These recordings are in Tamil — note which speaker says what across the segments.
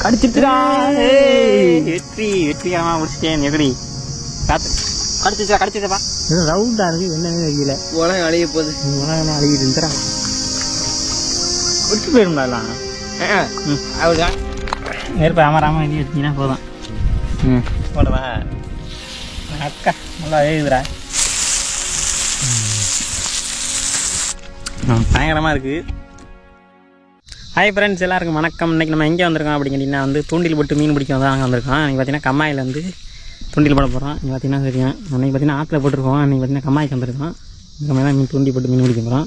Speaker 1: கடிச்சிட்டுடா. வெற்றிகரமா முடிச்சிட்டேன். எப்படி காத்து கடிச்சிட்டப்பா. ரவுண்டா இருக்கு, என்னன்னு தெரியல.
Speaker 2: உலகம் அழிய போகுது.
Speaker 1: உலகம் அழியுது. இருந்துடா விட்டு போயிருந்தா எல்லாம்.
Speaker 2: அவருதான்
Speaker 1: நெருப்பு அமராம எழுதி வச்சிங்கன்னா போதும். போடுவா அக்கா நல்லா எழுதுறா. பயங்கரமாக இருக்குது. ஹாய் ஃப்ரெண்ட்ஸ், எல்லாருக்கும் வணக்கம். இன்றைக்கி நம்ம எங்கே வந்திருக்கோம் அப்படிங்கிட்டிங்கன்னா தூண்டில் போட்டு மீன் பிடிக்க தான் வந்திருக்கோம். இன்றைக்கி பார்த்தீங்கன்னா கம்மாயில் தூண்டில் போட போகிறோம். இங்கே பார்த்தீங்கன்னா தெரியும், அன்றைக்கி பார்த்தீங்கன்னா ஆற்றுல போட்டிருக்கோம். இன்றைக்கி பார்த்தீங்கன்னா கம்மாய்க்கு வந்திருக்கோம். இந்த மாதிரி தான் மீன் தூண்டி போட்டு மீன் பிடிக்க போகிறோம்.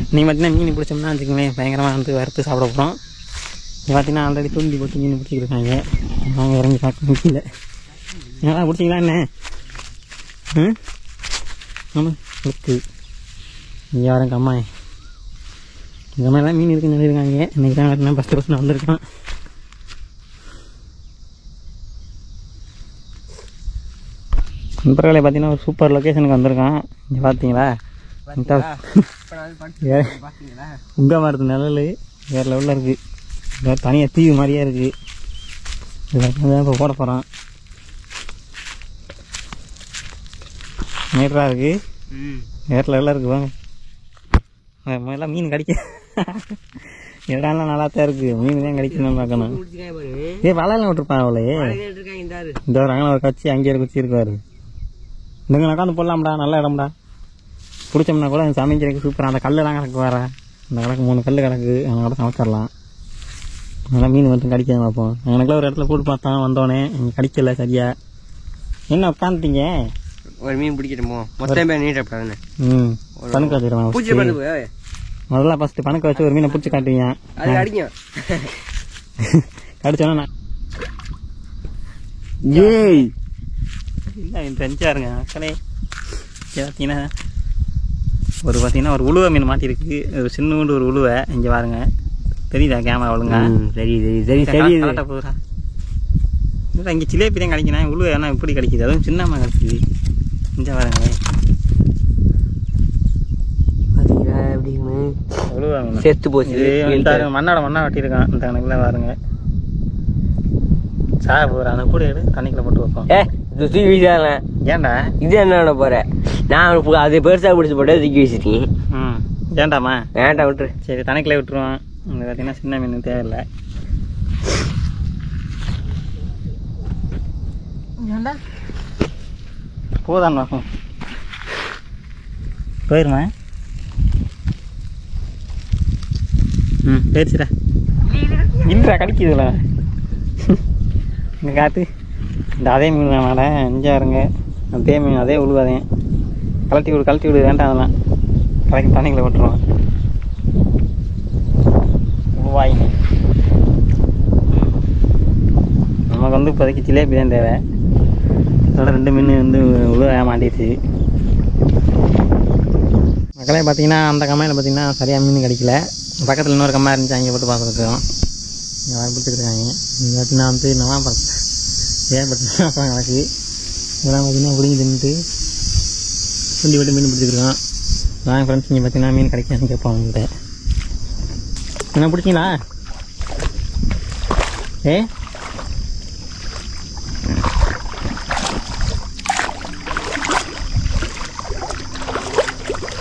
Speaker 1: இன்றைக்கி பார்த்தீங்கன்னா மீன் பிடிச்சோம்னா வச்சுக்கோங்களேன், பயங்கரமாக வறுத்து சாப்பிட போகிறோம். இங்கே பார்த்தீங்கன்னா ஆல்ரெடி தூண்டி போட்டு மீன் பிடிச்சிருக்காங்க. நாங்கள் இறங்கி பார்க்க முடியல. ஏன்னா பிடிச்சிங்களா என்ன? ஆமாம் இருக்கு. இங்கே வரேன் கம்மாய். இந்த மாதிரி தான் மீன் இருக்குன்னு சொல்லியிருக்காங்க. இன்றைக்கி தான் பார்த்தீங்கன்னா ஃபஸ்ட்டு வந்திருக்கான். நண்பர்களை பார்த்தீங்கன்னா ஒரு சூப்பர் லொக்கேஷனுக்கு வந்திருக்கான். இங்கே பார்த்தீங்களா உங்க மரத்து நிழல் வேறு லெவலில் இருக்குது. வேறு தனியாக தீவு மாதிரியே இருக்குது. இதில் இப்போ போட போகிறான். நேராக இருக்குது, வேறு லெவலில் இருக்குது. வாங்க முதல்ல மீன் கிடைக்க இடம்லாம் நல்லா தான் இருக்குது. மீன் தான் கிடைக்கணும்னு பார்க்கணும். வலையெல்லாம் விட்டுருப்பான் அவளே. இந்த ஒரு அங்கே ஒரு கட்சி அங்கேயே குச்சி இருக்காரு. இங்கே உட்காந்து போடலாம்டா, நல்ல இடம்டா. பிடிச்சோம்னா கூட சமைக்கிறதுக்கு சூப்பராக. அந்த கல்லுலாம் கிடக்கு வேறு. அந்த கணக்கு 3 கல் கிடக்கு, அவங்க கூட சமைச்சிடலாம். அதனால் மீன் மட்டும் கிடைக்காது பார்ப்போம். எனக்குலாம் ஒரு இடத்துல போட்டு பார்த்தோம், வந்தோடனே இங்கே கிடைக்கல சரியா. என்ன உட்காந்துட்டீங்க?
Speaker 2: ஒரு மீன் பிடிக்கணுமோ மொத்தம் பேர் நீட்டப்படாதுன்னு.
Speaker 1: பணக்கு வச்சுருவான். முதல்ல ஃபஸ்ட்டு பணக்க வச்சு ஒரு மீனை பிடிச்சி காட்டுவீங்க.
Speaker 2: அது அடிக்கும்.
Speaker 1: கடிச்சோன்னா ஏய் இல்லை தெரிஞ்சாருங்க மக்களே. பார்த்தீங்கன்னா பார்த்தீங்கன்னா ஒரு உழுவை மீன் மாட்டிருக்கு. ஒரு சின்னூண்டு ஒரு உழுவை. இங்கே பாருங்க, தெரியுதா கேமரா ஒழுங்கா? தெரியுது போதுரா. இல்லை இங்கே சிலேபி தான் கிடைக்கணும். உழுவை ஏன்னா இப்படி கிடைக்கிது, அதுவும் சின்னம்மா கிடைக்கிது. இங்கே பாருங்க
Speaker 2: செத்து போச்சு.
Speaker 1: மண்ணோட மண்ணா வெட்டியிருக்கான். இந்த கணக்கில் பாருங்க சாய போகிறேன். அந்த கூட எடு தண்ணிக்குள்ள போட்டு வைப்போம்.
Speaker 2: தூக்கி வீசால.
Speaker 1: ஏன்டா
Speaker 2: இது என்ன போகிறேன்? நான் அது பெருசாக பிடிச்சி போட்டு தூக்கி வீசிட்டீங்க.
Speaker 1: ஏன்டாமா?
Speaker 2: வேண்டாம் விட்டுரு.
Speaker 1: சரி தண்ணிக்குள்ளே விட்டுருவோம். இங்கே பார்த்தீங்கன்னா சின்ன மீன் தேவையில்லை. ஏன்டா போதான் பார்ப்போம். போயிருமா? போயிடுச்சுடா. இல்லைடா கிடைக்குதுல. இங்கே காற்று இந்த அதே மீன் வேணாடா. அஞ்சா இருங்க அதே மீன் அதே உழுவாதேன். கழட்டி விடு வேண்டாம். அதெல்லாம் கலக்கி தண்ணிகளை விட்டுருவோம். உழுவாய் நமக்கு இப்போதைக்கு ஜிலேபி தான் தேவை. அதோட 2 மீன் உழுவ மாட்டிடுச்சு. மக்களே பார்த்தீங்கன்னா அந்த கம்மாயில் பார்த்தீங்கன்னா சரியாக மீன் கிடைக்கல. பக்கத்தில் இன்னொரு கம்மா இருந்துச்சு, அங்கே போட்டு பார்த்துருக்கோம். இங்கே வாங்கி பிடிச்சிருக்காங்க. இங்கே பார்த்தீங்கன்னா நவாம்பரம் ஏற்பட்டு கணக்கு. இதெல்லாம் பார்த்தீங்கன்னா பிடிங்கி தின்னுட்டு துண்டி போட்டு மீன் பிடிச்சிருக்கோம். வாங்க ஃப்ரெண்ட்ஸ், இங்கே பார்த்தீங்கன்னா மீன் கிடைக்கான்னு கேட்போம் அவங்கள்ட்ட. என்ன பிடிச்சிங்களா?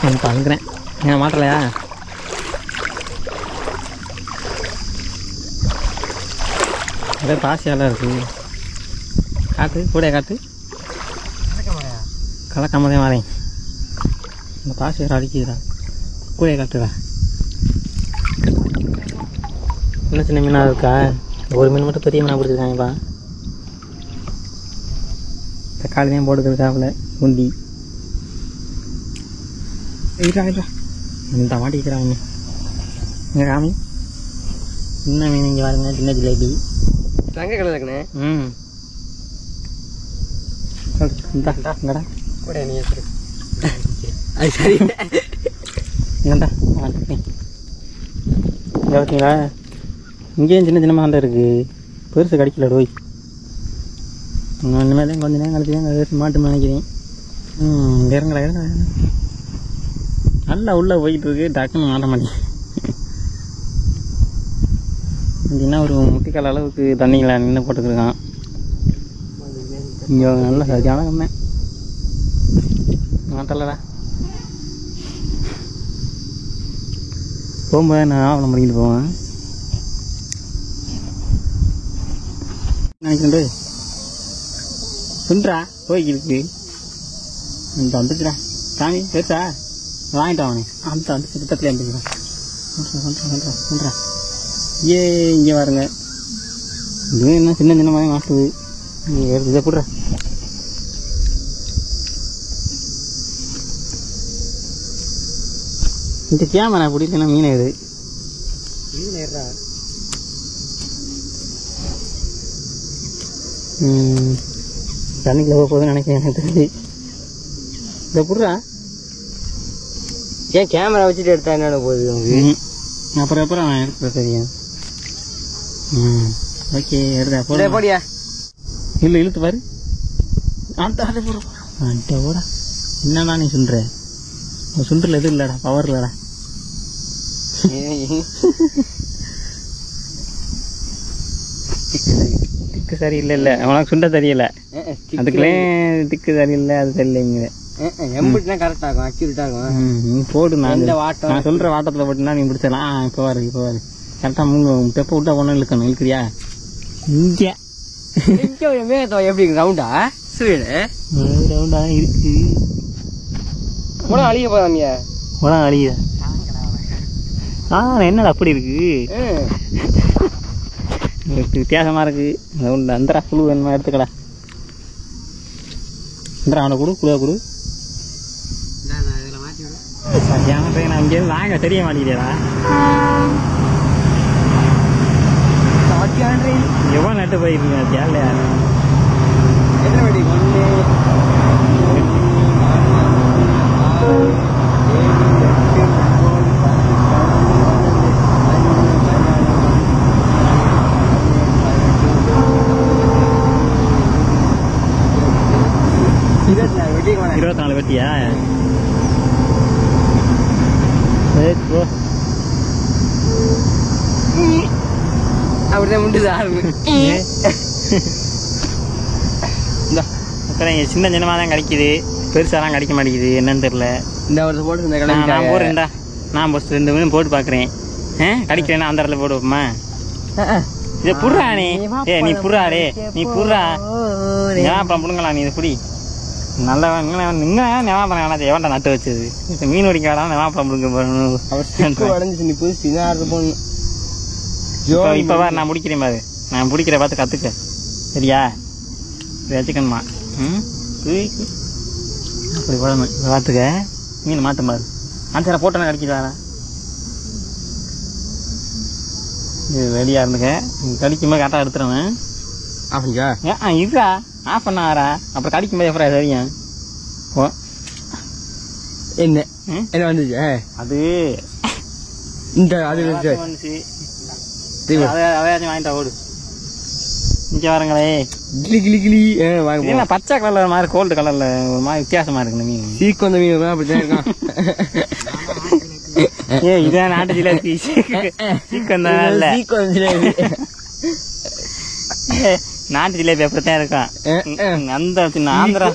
Speaker 1: எனக்கு அழுகிறேன். ஏன் மாட்டலையா? அதே பாசியாலாம் இருக்குது. காட்டு கூட காட்டு கலக்காமதே வரேன். இந்த பாசி வேறு அடிக்குதுடா. கூட காட்டுடா. இன்னும் சின்ன மீனாக இருக்கா? ஒரு மீன் மட்டும் பெரிய மீனாக பிடிச்சிருக்காங்கப்பா. தக்காளி தான் போட்டுக்கிறதுக்காவில் குண்டி இந்த மாட்டிக்கிறாங்க. இங்கே காமி சின்ன மீன். இங்கே பாருங்க சின்ன ஜிலேபி
Speaker 2: தங்க கடை இருக்குண்ணே.
Speaker 1: இந்தாடா
Speaker 2: கூட நீ அது சரி.
Speaker 1: இங்கேண்டா இங்கே பார்த்தீங்களா? இங்கேயும் சின்ன மாண்டை இருக்குது. பெருசு கிடைக்கல டோய். இனிமேல் தான் கொஞ்சம் நேரம் கழிச்சு தான் மாட்டு நினைக்கிறேன். இறங்கடா நல்லா உள்ளே போய்கிட்டு இருக்கு. டக்குன்னு மாட்ட மாட்டேன். அப்படின்னா ஒரு முட்டிக்கால் அளவுக்கு தண்ணிகளை நின்று போட்டுக்கிருக்கான். இங்கே நல்ல சரியான கம்மே மாட்டலடா. போகும்போது நான் ஆவணம் பண்ணிக்கிட்டு போவேன் நினைக்கிட்டு சுன்றா போய்க்கிருக்கு. இந்த வந்துச்சுடா சாமி பெருசா வாங்கிட்டு அவனே அந்த வந்து சித்தத்துலேயே வந்துக்கிறான். சொல்கிறா ஏ இங்கே பாருங்க. இது என்ன சின்ன சின்ன மாதிரி மாட்டுது. இதை போடுற இந்த கேமரா பிடிக்கலன்னா மீன் எது தண்ணிக்குள்ள போக போகுதுன்னு நினைக்கிறேன். எனக்கு தெரிஞ்சு இதை போடுறா.
Speaker 2: ஏன் கேமரா வச்சுட்டு எடுத்தா என்னென்ன போகுது உங்களுக்கு?
Speaker 1: அப்புறம் அப்புறம் நான் எடுக்கிற தெரியும். ஓகே எடுத்தா போட
Speaker 2: போடியா.
Speaker 1: இல்லை இழுத்து பாரு. அந்த போட என்னடா நீ சுன்ற சுண்டல எதுவும் இல்லடா பவர் இல்லடா. திக்கு சரியில்லை. இல்லை அவனுக்கு சுண்ட தெரியல. அதுக்குள்ளே திக்கு சரியில்லை அது தெரியலைங்க.
Speaker 2: கரெக்டா இருக்கும் அக்யூரேட்டா இருக்கும்.
Speaker 1: நீ போடு. நான் சொல்ற வாட்டத்துல போட்டுனா நீ பிடிச்சலாம். இப்போ பாரு கரெக்டா மூணு தெப்ப விட்டா ஒன்னும் இழுக்கணும். இழுக்கிறியா இங்க
Speaker 2: எப்படி ரவுண்டா
Speaker 1: ரவுண்டா இருக்கு.
Speaker 2: உடம்பு அழிய போதாமியா?
Speaker 1: உடம்பு அழியுதா? என்னடா அப்படி இருக்கு? வித்தியாசமா இருக்கு. ரவுண்டா அந்தரா குழு வேணுமா எடுத்துக்கடா. அந்தரா அவனை கொடு குழுவா கொடு. சரியான பையன். அங்கேயிருந்து வாங்க தெரிய மாட்டேங்கிறா. எவ்வளோ நட்டு போயிருக்கீங்க தேவையா?
Speaker 2: எத்தனை வண்டி?
Speaker 1: 24 வெட்டியா?
Speaker 2: அப்படிதான் முண்டுதா?
Speaker 1: சின்ன சின்னமா தான் கிடைக்குது. பெருசாலாம் கிடைக்க மாட்டேங்குது. என்னன்னு தெரியல.
Speaker 2: இந்த வருஷம் போட்டு
Speaker 1: நான் போடுறேன்டா. நான் ஃபஸ்ட் 2 மீன் போட்டு பார்க்குறேன். கிடைக்கிறேன்னா அந்த இடத்துல போடுவோம்மா. இதை புடுறா நீ. நீ புடுறாடே. நீ புடுறா. ஞாபகம் புடுங்களா நீ. இதை புடி. நல்லவன் நெவாப்பழம் வேணாச்சு. எவன்டா நட்டு வச்சது? மீன் ஒடிக்க வேணாம். நெவாப்பழம் புடுங்க போகணும். இப்ப பாரு நான் முடிக்கிறேன் பாரு. நான் பிடிக்கிற பார்த்து கத்துக்க. சரியா? வச்சுக்கணுமா? அப்படி போடணும். பார்த்துக்க. மீன் மாற்ற பாரு. ஆன்சரை போட்டோன்னா கிடைக்குதாடா. இது ரெடியா இருந்துக்க. கடிக்கும்போது கரெக்டாக எடுத்துருவேன்.
Speaker 2: அப்படியா?
Speaker 1: இதுடா ஆஃப் பண்ண ஆறா. அப்புறம் கடிக்கும்போது எப்படா சரியா?
Speaker 2: என்ன என்ன வந்துச்சு?
Speaker 1: அது
Speaker 2: இந்த அது
Speaker 1: வந்துச்சு. அதையாச்சும் வாங்கிட்டா ஓடு. இங்க வரங்களே.
Speaker 2: கிளி கிளி கிளி வாங்க.
Speaker 1: பச்சை கலர்ல மாதிரி கோல்டு கலர்ல ஒரு மாதிரி வித்தியாசமா இருக்கு இந்த மீன்.
Speaker 2: சீக்கு வந்த மீன் அப்படிதான் இருக்கான்.
Speaker 1: இதான் நாட்டு ஜிலேபி. சீக்கு நாட்டு ஜிலேபி அப்படித்தான் இருக்கான். அந்த ஆந்திரா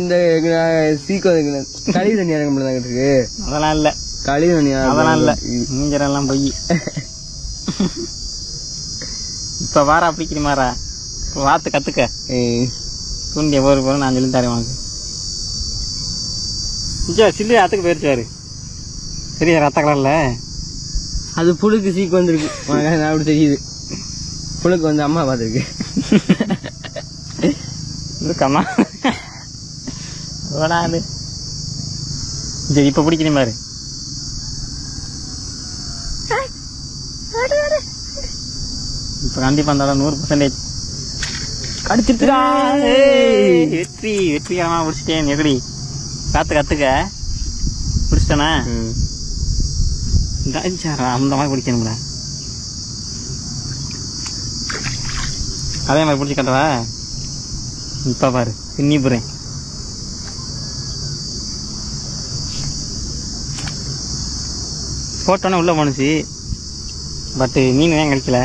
Speaker 2: இந்த சீக்கு கழிவு தண்ணி இருக்கு.
Speaker 1: அதெல்லாம் இல்ல.
Speaker 2: கழிவு தண்ணி
Speaker 1: அதெல்லாம் இல்ல. நீஞ்சரெல்லாம் போய் இப்ப வாரா பிடிக்கிற மாறா. வாத்து கத்துக்க. தூண்டிய போற நான் சொல்லி தரேன் உனக்கு. சில்லு ஆத்துக்கு போயிருச்சாரு. சரியா? ரத்த கலர்ல
Speaker 2: அது புழுக்கு சீக்கு வந்திருக்கு. அப்படி தெரியுது. புழுக்கு வந்து அம்மா பாத்துருக்கு.
Speaker 1: இருக்கம்மா ஓடாது. சரி இப்ப பிடிக்கிறேன் பாரு. இப்ப கண்டிப்பா அந்த 100% கடிச்சிட்டுடா. வெற்றிகரமா பிடிச்சிட்டேன். எப்படி கத்துக்க பிடிச்சிட்டனா? அந்த மாதிரி பிடிக்கணும்ல. அதே மாதிரி பிடிச்சி கட்டவா? இப்ப பாரு பின்னி போறேன். போட்டோன்னே உள்ள போனுச்சு. பட் மீன் தான் கிடைக்கல.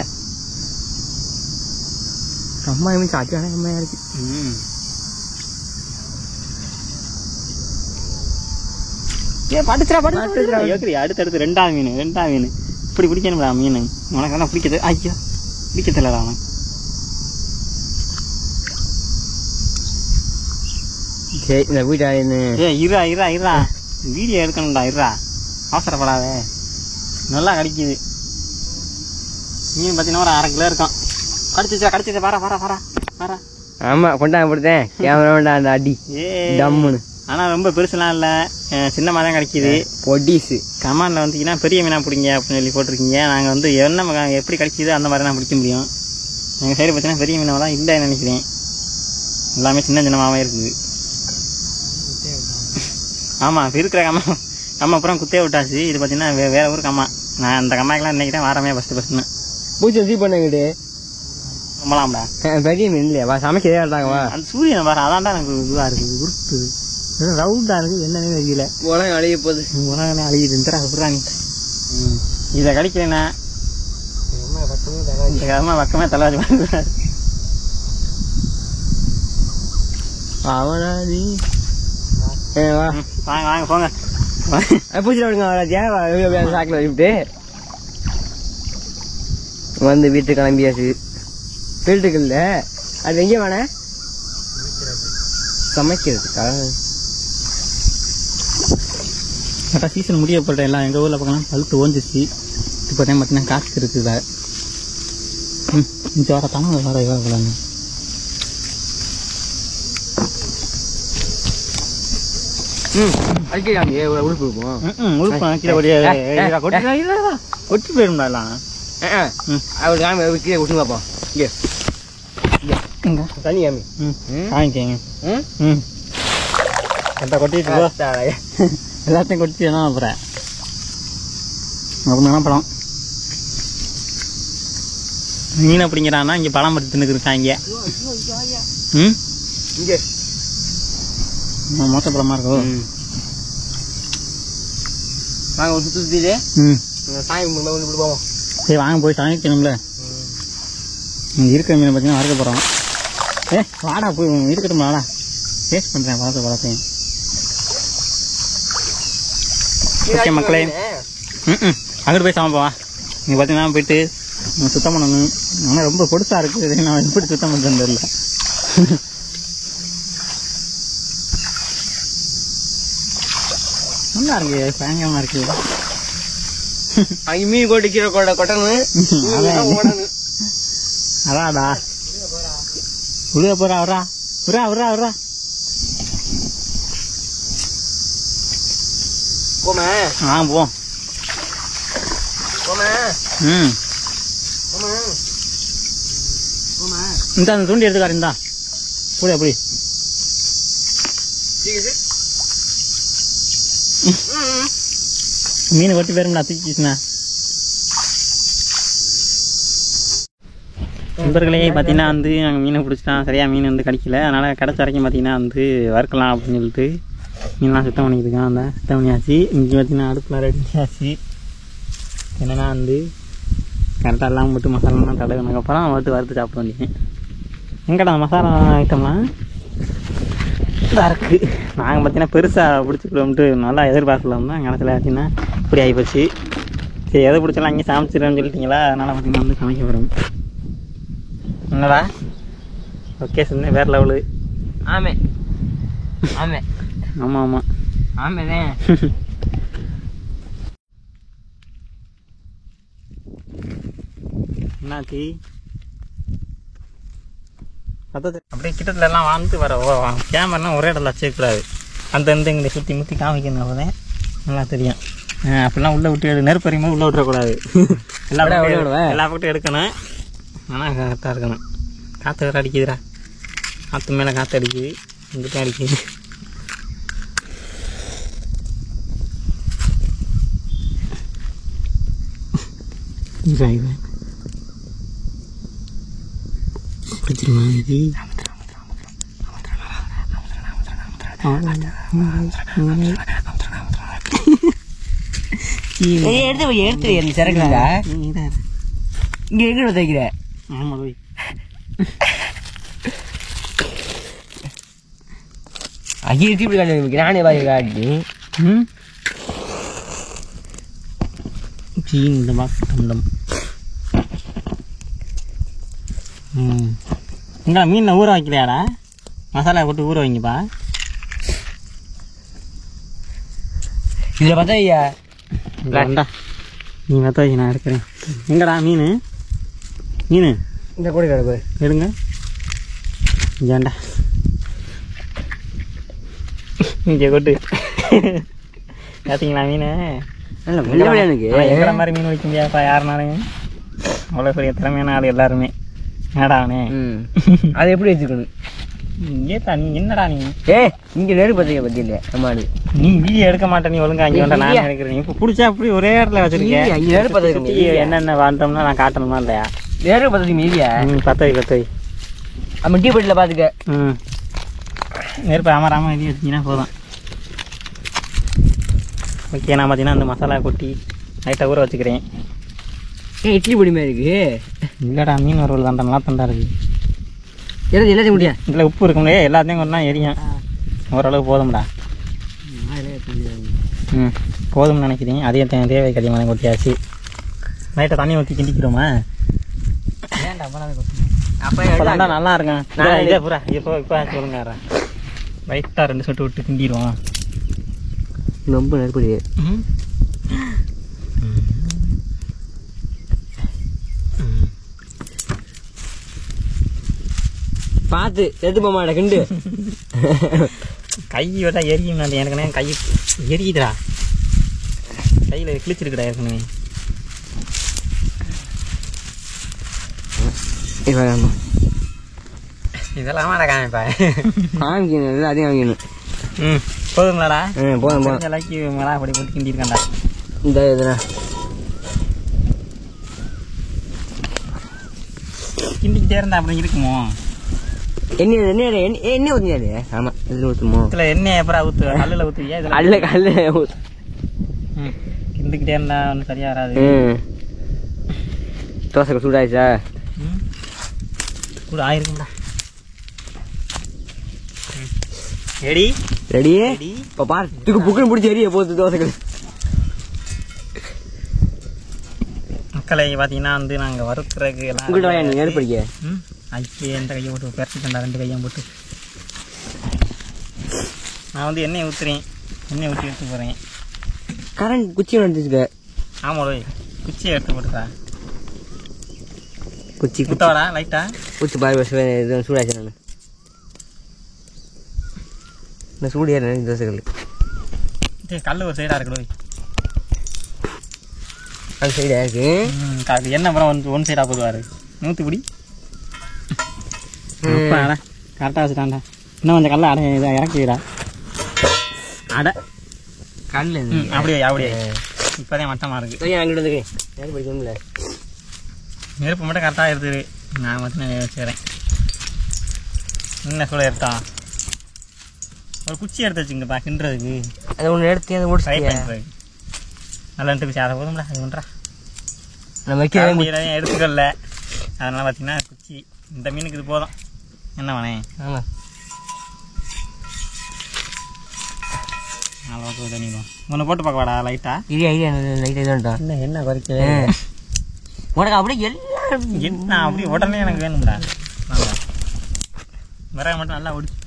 Speaker 2: அம்மா மீன் சாட்டியான அம்மையாக இருக்கு.
Speaker 1: அடுத்தடுத்து ரெண்டாவது மீன் இப்படி பிடிக்கணும்டா மீன். உனக்கு என்ன பிடிக்கிறது? ஐயா பிடிக்க தெரியலடா அவன்.
Speaker 2: சரி இந்த வீட்டு
Speaker 1: இரா வீடியோ எடுக்கணும்டா. இரா அவசரப்படாத. நல்லா கிடைக்குது மீன். பார்த்தீங்கன்னா ஒரு 1/2 கிலோ இருக்கும். கடிச்சிச்சா வர.
Speaker 2: ஆமா கொண்டாங்க போடுத்தேன் கேமரா வேண்டாம் அந்த அடி டம்முன்னு.
Speaker 1: ஆனால் ரொம்ப பெருசுலாம் இல்லை, சின்னமாக தான் கிடைக்கிது.
Speaker 2: பொடிஸு
Speaker 1: கமாண்டில் வந்தீங்கன்னா பெரிய மீனாக பிடிங்க அப்படின்னு சொல்லி போட்டிருக்கீங்க. நாங்கள் வந்து என்ன எப்படி கிடைக்கிதோ அந்த மாதிரி தான் பிடிக்க முடியும். எங்கள் சைடு பார்த்தீங்கன்னா பெரிய மீனவெல்லாம் இல்லைன்னு நினைக்கிறேன். எல்லாமே சின்னமாகவே இருக்குது. ஆமாம் இருக்கிற கம்மா அப்புறம் குத்தே விட்டாச்சு. இது பார்த்தீங்கன்னா வேற ஊர் கம்மா. நான் அந்த கம்மாக்கெல்லாம் நினைக்கிறேன் வாரமே ஃபஸ்ட்டு
Speaker 2: பூச்சி வச்சு பண்ணிக்கிட்டு
Speaker 1: ரொம்பலாம்டா.
Speaker 2: பெரிய மீன் இல்லையா சமைக்கதே ஆட்டாங்கவா?
Speaker 1: அந்த சூரியன் பாரு அதான்டா எனக்கு இதுவாக இருக்குது. உருட்டு ரவுண்டாக இருக்குது. என்னன்னு தெரியல.
Speaker 2: உலகம் அழிய போகுது.
Speaker 1: உலகமே அழியுதுன்றா சொல்கிறாங்க. இதை கிடைக்கலண்ணா பக்கமே தலைவாதி வாங்குறாரு.
Speaker 2: அவனாதி
Speaker 1: வாங்க போங்க.
Speaker 2: பூச்சியில் விடுங்க சாக்கில் வச்சுட்டு வந்து வீட்டுக்கு கிளம்பியாச்சு. வீட்டுக்கு இல்லை அது எங்கே வேணா சமைக்கிறதுக்கா?
Speaker 1: கரெக்டாக சீசன் முடிய போட்ட எல்லாம் எங்கள் ஊரில் பார்க்கலாம் பழுத்து ஓஞ்சிச்சு. இப்போ டைம் பார்த்தீங்கன்னா காற்று இருக்குதா. இந்த வர தமிழ் வர இவ்வளோ
Speaker 2: உடுப்பு இருக்கும்.
Speaker 1: கொட்டி போயிருந்தா எல்லாம்
Speaker 2: அவர் காமி கீழே விட்டு பார்ப்போம். இங்கே தனி காமி
Speaker 1: காமிக்கங்க. கரெக்டாக கொட்டிட்டு எல்லாத்தையும் கொட்டி என்ன அப்புறம் அப்படின்னு பழம் மீன் அப்படிங்கிறான்னா இங்கே பழம் பட்டு தின்னுக்கு இருக்காங்க.
Speaker 2: இங்கே
Speaker 1: மொத்த பழமா இருக்கும்.
Speaker 2: நாங்கள் ஒரு சுற்றிலே சாமி விட்டு போவோம்.
Speaker 1: சரி வாங்க போய் சமைக்கணும்ல. இருக்கிற மீனை பார்த்தீங்கன்னா வறுக்க போகிறோம். வாடா போய் இருக்கட்டும் வாடா டேஸ்ட் பண்ணுறேன் பழத்தையும். ஓகே மக்களே அங்கிட்டு போய் சமைப்போம். இங்கே பார்த்தீங்கன்னா போயிட்டு சுத்தம் பண்ணணும். ஆனால் ரொம்ப பொடுசாக இருக்குது. நான் எப்படி சுத்தம் பண்ணுறது தெரியல. நல்லா இருக்கு பயங்கரமாக இருக்குது.
Speaker 2: அங்கே மீன் கொட்டி கீழே கொட்டணும்.
Speaker 1: அதாடா உள்ள போறா வரா வரா வரா வரா
Speaker 2: போமே
Speaker 1: போவோம். இந்த அந்த தூண்டி எடுத்துக்காரு. இந்தா புடி அப்படி மீன் கொட்டி பேருங்களா தூக்கிச்சுண்ணா. நண்பர்களே பார்த்தீங்கன்னா வந்து நாங்கள் மீனை பிடிச்சிட்டோம். சரியாக மீன் வந்து கிடைக்கல. அதனால் கிடச்ச வரைக்கும் பார்த்தீங்கன்னா வந்து வறுக்கலாம் அப்படின்னு சொல்லிட்டு மீன்லாம் சுத்தம் பண்ணிக்கிட்டு இருக்கேன். அந்த சுத்தம் பண்ணியாச்சு. இங்கே பார்த்தீங்கன்னா அடுப்பில் ரெடி ஆச்சு. என்னென்னா வந்து கரெக்டாக எல்லாம் போட்டு மசாலாலாம் தடவினதுக்கப்புறம் வறுத்து சாப்பிட வேண்டியேன். எங்கடா மசாலா ஐட்டம்லாம் இதாக இருக்குது. நாங்கள் பார்த்தீங்கன்னா பெருசாக பிடிச்சிக்கிட்டோம்ட்டு நல்லா எதிர்பார்க்கல வந்தோம். கடைசியில் பார்த்தீங்கன்னா இப்படி ஆகிப்போச்சு. சரி எதை பிடிச்சலாம் அங்கே சமைச்சிடுறேன்னு சொல்லிட்டீங்களா. அதனால் பார்த்தீங்கன்னா வந்து சமைக்க போகிறோம். என்னடா ஓகே சொன்னேன் வேறு லெவலு.
Speaker 2: ஆமே ஆமே
Speaker 1: ஆமாம் ஆமாம்
Speaker 2: ஆமேதான்.
Speaker 1: என்னாச்சு அப்படியே கிட்டத்துல எல்லாம் வாழ்ந்து வர கேமராலாம் ஒரே இடத்துல வச்சுக்கூடாது. அந்த இங்கே சுற்றி முற்றி காமிக்கணும். அப்போதான் நல்லா தெரியும். அப்படிலாம் உள்ளே விட்டு நெருப்பறியும்போது உள்ளே விட்டுறக்கூடாது. எல்லா பக்கட்டும் எடுக்கணும். ஆனால் கரெக்டாக இருக்கணும். காற்று வேறு அடிக்குதுடா. காற்று மேலே காற்று அடிக்குது. இங்கிட்ட அடிக்குது. பிடிச்சிருமா இது
Speaker 2: எடுத்து சரக்குங்க இங்கே எங்கே தைக்கிற?
Speaker 1: ஆமாம் போய்
Speaker 2: ஐயோ இப்படி காட்டி நானே பாதி காட்டி
Speaker 1: இந்த மாட்டம் இங்கே மீனை ஊற வைக்கலையாடா மசாலா போட்டு ஊற வைங்கப்பா
Speaker 2: இதில் பார்த்தா ஐயா
Speaker 1: வேண்டா நீ மற்ற வச்சு நான் எடுக்கிறேன் எங்கடா மீன்
Speaker 2: இந்த கூட கிடக்கு
Speaker 1: எடுங்க ஏண்டா இங்கே கொட்டு பார்த்தீங்களா மீன்
Speaker 2: எனக்கு
Speaker 1: எங்கட மாதிரி மீன் வைக்க முடியாதுப்பா யாருனாலும் அவ்வளோ பெரிய திறமையான ஆள் எல்லாருமே என்னடா அவனே
Speaker 2: அதை எப்படி வச்சுக்கணும்
Speaker 1: ஏத்தா நீ என்னடா நீ
Speaker 2: இங்கே நேரு பத்திரிக்கை பற்றி இல்லை நம்ம
Speaker 1: நீ வீடியோ எடுக்க மாட்டேன் நீ ஒழுங்கா இங்கே வந்தா நான் எடுக்கிறேன் நீ இப்போ பிடிச்சா அப்படி ஒரே இடத்துல வச்சிருக்கேன்
Speaker 2: அங்கே நேரு பத்திரிக்கை
Speaker 1: என்னென்ன வாழ்ந்தோம்னா நான் காட்டணுமா இல்லையா
Speaker 2: நேரு பத்திரிக்கை மீதியா
Speaker 1: பத்தவை
Speaker 2: நம்ம டீ பெட்டில் பார்த்துக்க
Speaker 1: நெருப்பு ஆமாம் இது வச்சிங்கன்னா போதும் ஓகே நான் பார்த்தீங்கன்னா அந்த மசாலா கொட்டி லைட்டாக ஊற வச்சுக்கிறேன்
Speaker 2: இட்லி பொடி மாதிரி இருக்கு
Speaker 1: இல்லைடா மீன் வறுவல் தான் நல்லா தண்டா இருக்குது
Speaker 2: எல்லாத்தையும் முடியா
Speaker 1: இதில் உப்பு இருக்கும்லே எல்லாத்தையும் கொண்டா எரியும் ஓரளவு போதும்டா போதும்னு நினைக்கிறேன் அதே தேவை கடிமான கொட்டியாச்சு லைட்டாக தண்ணி ஊற்றி கிண்டிக்கிறோமா அப்போ நல்லா இருக்கேன் இதே பூரா இப்போ சொல்லுங்க லைட்டாக 2 சொட்டு விட்டு கிண்டிடுவோம்
Speaker 2: ரொம்ப நெருப்படி பார்த்து செத்து போக மாட்டேன் கிண்டு
Speaker 1: கை விட்டா எரியும் எனக்கு கை எரியுதுடா கையில் கிழிச்சிருக்குடா ஏற்கனவே இதெல்லாம் காமிப்பா
Speaker 2: காமிக்கணும் அதையும் வாங்கிக்கணும்
Speaker 1: போதுங்களாடா
Speaker 2: போதும்
Speaker 1: எல்லாக்கி மிளகா பொடி போட்டு கிண்டிருக்காண்டா
Speaker 2: இந்த இதுனா
Speaker 1: கிண்டிக்கிட்டே இருந்தா அப்படி இருக்குமோ
Speaker 2: எண்ணெய் ஊற்றினாரு ஆமாம் இதில் ஊற்றுமோ
Speaker 1: இதில் எண்ணெய் அப்புறம் ஊற்று கல்லில் ஊற்றுவியா இதில்
Speaker 2: கல்லில்
Speaker 1: கிண்டிக்கிட்டே இருந்தா ஒன்றும் சரியாக வராது
Speaker 2: தோசை சூடாயிச்சா
Speaker 1: கூட ஆயிருக்கும்டா ரெடி
Speaker 2: இப்போ பார்த்துக்கு புக்குன்னு பிடிச்சி எரிய போகுது தோசைகள்
Speaker 1: மக்களை பார்த்தீங்கன்னா வந்து நாங்கள் வறுக்கிறதுக்கு எல்லாம்
Speaker 2: உங்கள்கிட்ட வாங்க நீங்கள் எடுப்படிக்க
Speaker 1: ஐயே எந்த கையை போட்டு பெரட்டிட்டேன்டா 2 கையும் போட்டு நான் வந்து எண்ணெய் ஊற்றுறேன் எண்ணெய் ஊற்றி எடுத்து போகிறேன்
Speaker 2: கரண்ட் குச்சி வந்துச்சுக்க
Speaker 1: ஆமாம் குச்சியை எடுத்து போட்டுக்கா
Speaker 2: குச்சி
Speaker 1: குத்தாடா லைட்டா
Speaker 2: குச்சி பாரு இது சூடாச்சு நான் சூடு ஏறேன் தோசைகள்
Speaker 1: கல் ஒரு சைடாக இருக்கணும்
Speaker 2: அது சைடாக இருக்கு
Speaker 1: என்ன அப்புறம் ஒன் சைடாக போதுவாரு நூற்றுப்படி கரெக்டாக வச்சுட்டான்டா இன்னும் கொஞ்சம் கல்ல இதை இறக்கிடா அடை
Speaker 2: கல்
Speaker 1: அப்படியே இப்போதான் மட்டமாக இருக்குது
Speaker 2: அங்கிட்டு வந்துருக்கேன் யாரும் படிக்கணும்ல
Speaker 1: நெருப்பு மட்டும் கரெக்டாக இருக்குது நான் மட்டும் வச்சுக்கிறேன் என்ன சொல்ல எடுத்தான் ஒரு குச்சி எடுத்து வச்சுங்கப்பா கிண்டுறதுக்கு
Speaker 2: அதை ஒன்று எடுத்து அதை
Speaker 1: ட்ரை பண்ணுறதுக்கு நல்லா பிடிச்சி அதை போதும்ல அது பண்ணுறா
Speaker 2: நம்ம வைக்க
Speaker 1: எடுத்துக்கல அதனால் பார்த்தீங்கன்னா குச்சி இந்த மீனுக்கு இது போதும் என்ன வேணே
Speaker 2: ஆமாம்
Speaker 1: அளவுக்கு தண்ணிடும் ஒன்று போட்டு பார்க்கவாடா லைட்டாக
Speaker 2: லைட்டாக இதுன்ட்டான்
Speaker 1: இல்லை என்ன குறைக்க
Speaker 2: உனக்கு அப்படியே எல்லாம்
Speaker 1: என்ன அப்படியே உடனே எனக்கு வேணும்டா விறகு மட்டும் நல்லா ஒடிச்சு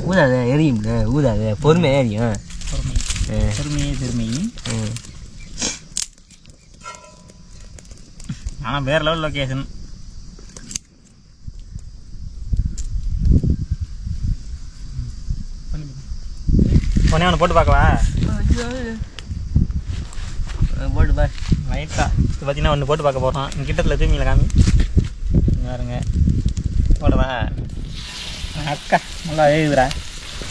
Speaker 2: ஊதாத எரியும் ஊதாத பொறுமையாக எரியும்
Speaker 1: பெருமை ஆனால் வேற லெவல் லொக்கேஷன் ஒன்னே ஒன்று போட்டு பார்க்கவா
Speaker 2: போட்டு பாரு
Speaker 1: லைட்டாக இப்போ பார்த்தீங்கன்னா ஒன்று போட்டு பார்க்க போகிறோம் இங்கே கிட்டத்தில் தூமியில் காமி பாருங்க போடுவா அக்கா நல்லா எழுதுறா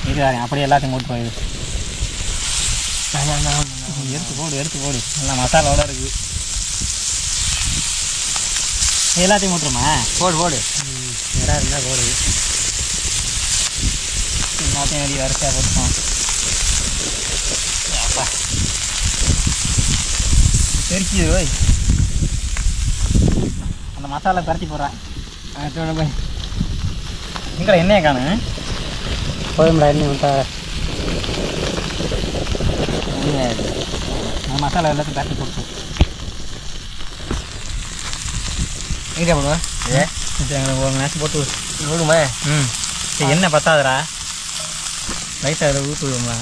Speaker 1: எழுதுறாங்க அப்படியே எல்லாத்தையும் போட்டு போயிடுது எடுத்து போடு நல்லா மசாலாவோட இருக்குது எல்லாத்தையும் போட்டுருமா
Speaker 2: போடு
Speaker 1: நேராக இருந்தால் போடு எல்லாத்தையும் வெளியே வரிசையாக போட்டுப்போம் தெரிக்குது போய் அந்த மசாலா பரட்டி போடுறேன். போய் எங்களை எண்ணெயை காணும் போதும்டா எண்ணெய் விட்டா அந்த மசாலா எல்லாத்தையும் பரட்டி போட்டு எங்கே போடுவா ஒரு மேட்ச் போட்டு விடுமா. எண்ணெய் பத்தாதுடா லைட்டாக அதில் ஊற்றி விடுவோம்ல.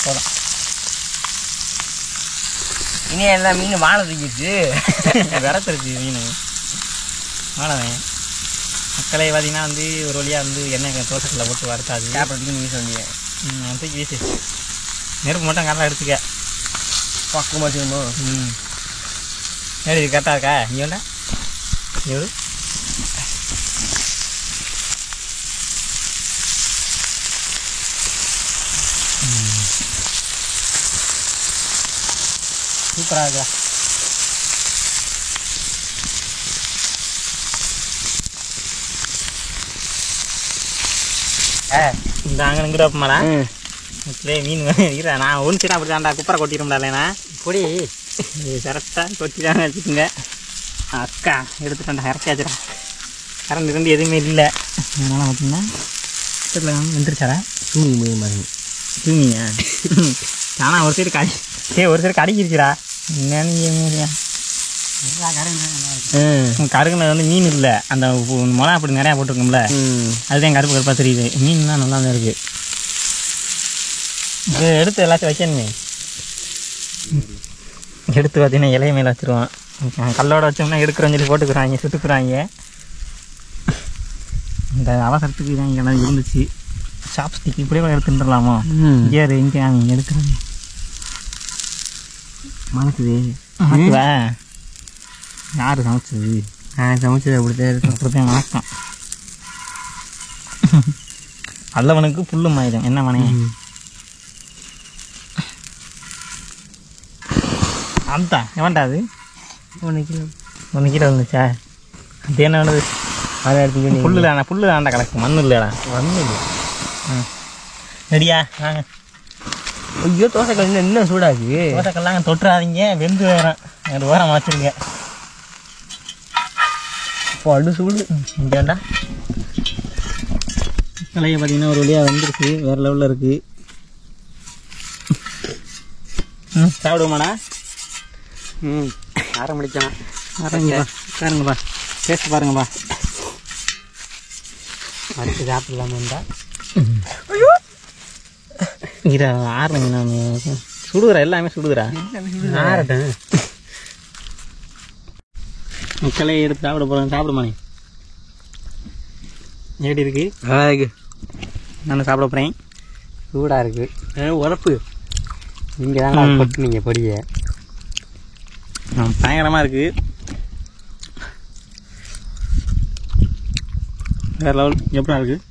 Speaker 1: போதும்.
Speaker 2: இனி எல்லா மீன் வாழை தூக்கிடுச்சு
Speaker 1: விரத்துருச்சு மீன் வாழவேன். மக்களே பார்த்தீங்கன்னா வந்து ஒரு வழியாக வந்து எண்ணெய் தோசைக்குள்ள போட்டு வறுத்தாது
Speaker 2: சாப்பிட்றதுக்கு நீ சொன்னீங்க.
Speaker 1: தூக்கி வீசு நெருப்பு மட்டும் கரெக்டாக எடுத்துக்க
Speaker 2: பக்கம் வச்சுக்கணுமோ.
Speaker 1: சரி இது கரெக்டாக இருக்கா நீ வேண்டா எவ்வளோ சூப்பராக இருக்கா. இந்த அங்கே நிற்கிறப்பமாடா மீன் இருக்கிற நான் ஒன்று அப்படி தான்டா குப்பரை கொட்டிடும்டா இல்லைண்ணா பொடி கரெக்டாக கொட்டிட்டாங்க வச்சுக்கோங்க. அக்கா எடுத்துட்டாண்டா இறச்சாச்சுடா. கரண்ட் இருந்து எதுவுமே இல்லை அதனால் பார்த்தீங்கன்னா வீட்டில் வந்துருச்சாடா தூங்கிங்க. ஆனால் ஒரு சைடு ஒரு சைடு கடிக்கிருச்சுடா. என்னன்னு கருகுனது வந்து மீன் இல்லை அந்த மிளகா அப்படி நிறையா போட்டிருக்கோம்ல அதுதான் கருப்பு கருப்பாக தெரியுது. மீன்லாம் நல்லா தான் இருக்குது. இது எடுத்து எல்லாத்தையும் வைக்கணுமே. எடுத்து பார்த்தீங்கன்னா இலைய மேலே வச்சுருவான். கல்லோட வச்சோம்னா எடுக்கிறோம் சொல்லி போட்டுக்கிறாங்க சுட்டுக்குறாங்க. இந்த அவசரத்துக்கு தான் இங்கே இருந்துச்சு. சாப்ஸ்டிக் இப்படியே கூட எடுத்துட்டுலாமா ஏறு எங்கே அவங்க எடுக்கிறாங்க மணக்குது. யார் சமைச்சது?
Speaker 2: சமைச்சது அப்படித்தான் இருக்கும்.
Speaker 1: அப்படித்தான் வணக்கம். அல்லவனுக்கு புல்லு மாயிடும் என்ன மனே. அந்த எவன்டா அது 1 கிலோ வந்துச்சா? அது என்ன வேணுது?
Speaker 2: அதை எடுத்து
Speaker 1: புல்லு தாண்டா கிடக்கு மண்ணு இல்லைடா.
Speaker 2: மண்ணு இல்லை.
Speaker 1: ரெடியா வாங்க.
Speaker 2: ஐயோ தோசைக்கல் இன்னும் சூடாது.
Speaker 1: தோசைக்கல்லாம் தொட்டுறாதீங்க வெந்து வேறேன் ஒரு ஓரம் வச்சுருங்க.
Speaker 2: இப்போ அடு சூடு
Speaker 1: இங்கே வேண்டா. கலையை பார்த்தீங்கன்னா ஒரு வழியாக வந்துருக்கு. வேறு லெவலில் இருக்குது. சாப்பிடுவோமாடா?
Speaker 2: ஆரம்பிச்சான்.
Speaker 1: ஆரம்பிப்பா பாருங்கப்பா டேஸ்ட் பாருங்கப்பா.
Speaker 2: அடுத்து சாப்பிடலாமா இருந்தா
Speaker 1: இதை ஆறுங்க. நான் சுடுகிறேன் எல்லாமே சுடுகிறா
Speaker 2: ஆறட்டேன்.
Speaker 1: மக்களே எடுத்து சாப்பிட போகிறேன். சாப்பிடுமானே எப்படி இருக்கு?
Speaker 2: நல்லா இருக்கு.
Speaker 1: நான் சாப்பிட போகிறேன்.
Speaker 2: சூடாக இருக்குது. உரப்பு நீங்கள் தான் போட்டு நீங்கள் பொடிய
Speaker 1: பயங்கரமாக இருக்குது. வேறு லெவல் எப்படா இருக்குது?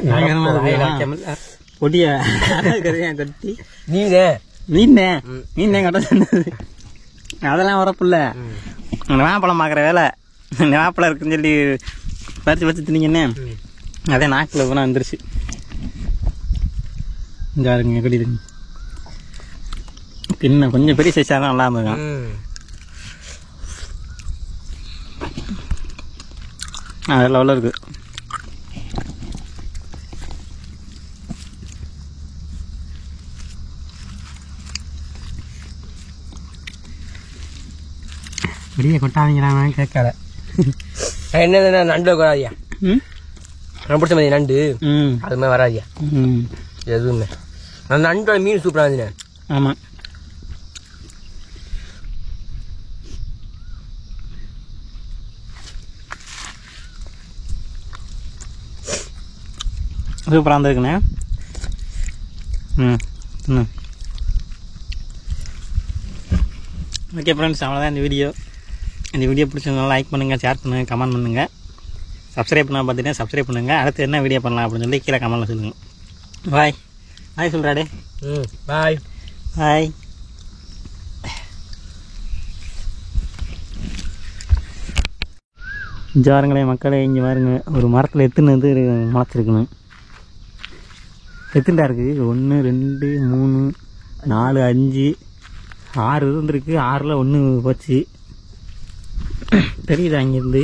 Speaker 1: பயங்கரமாக இருக்கு. பொடிய கட்டி மீன் கட்ட சொன்னது அதெல்லாம் உரப்பில்ல. நிவாப்பழம் பார்க்குற வேலை நிவாப்பழம் இருக்குன்னு சொல்லி பறித்து வச்சு தின்னீங்கன்னு அதே நாக்கில் போனால் வந்துருச்சு. இங்கே இருக்குங்க எப்படி இருக்குங்க தின்ன கொஞ்சம் பெரிய சைஸாக தான் நல்லா இருந்திருக்கான். அதெல்லாம் அவ்வளோ இருக்குது.
Speaker 2: வெளியே கொட்டாதீங்கிறான் கேட்கல. என்ன நண்டு வராதியா? நான் பிடிச்ச மாதிரி நண்டு அது மாதிரி வராதியா எதுவுமே. அந்த நண்டோட மீன் சூப்பராக இருந்துண்ணே.
Speaker 1: ஆமாம் சூப்பராக இருந்திருக்குண்ணே. ஓகே ஃப்ரெண்ட்ஸ் அவ்வளோதான் இந்த வீடியோ. இந்த வீடியோ பிடிச்சிருந்தாலும் லைக் பண்ணுங்கள், ஷேர் பண்ணுங்கள், கமெண்ட் பண்ணுங்கள். சப்ஸ்கிரைப் பண்ணால் பார்த்துட்டு சப்ஸ்கிரைப் பண்ணுங்கள். அடுத்து என்ன வீடியோ பண்ணலாம் அப்படின்னு சொல்லி கீழே கமெண்ட்டில் சொல்லுங்கள். பாய் பாய் சொல்கிறாடே.
Speaker 2: பாய்
Speaker 1: பாய். இங்கே வாருங்களே மக்களே, இங்கே பாருங்க. ஒரு மரத்தில் எத்தனை இது முளைச்சிருக்கணும். எத்தனை இருக்குது? 1 2 3 4 5 6 இருந்துருக்கு. 6ல் 1 போச்சு. தெரியுதா? இங்கேருந்து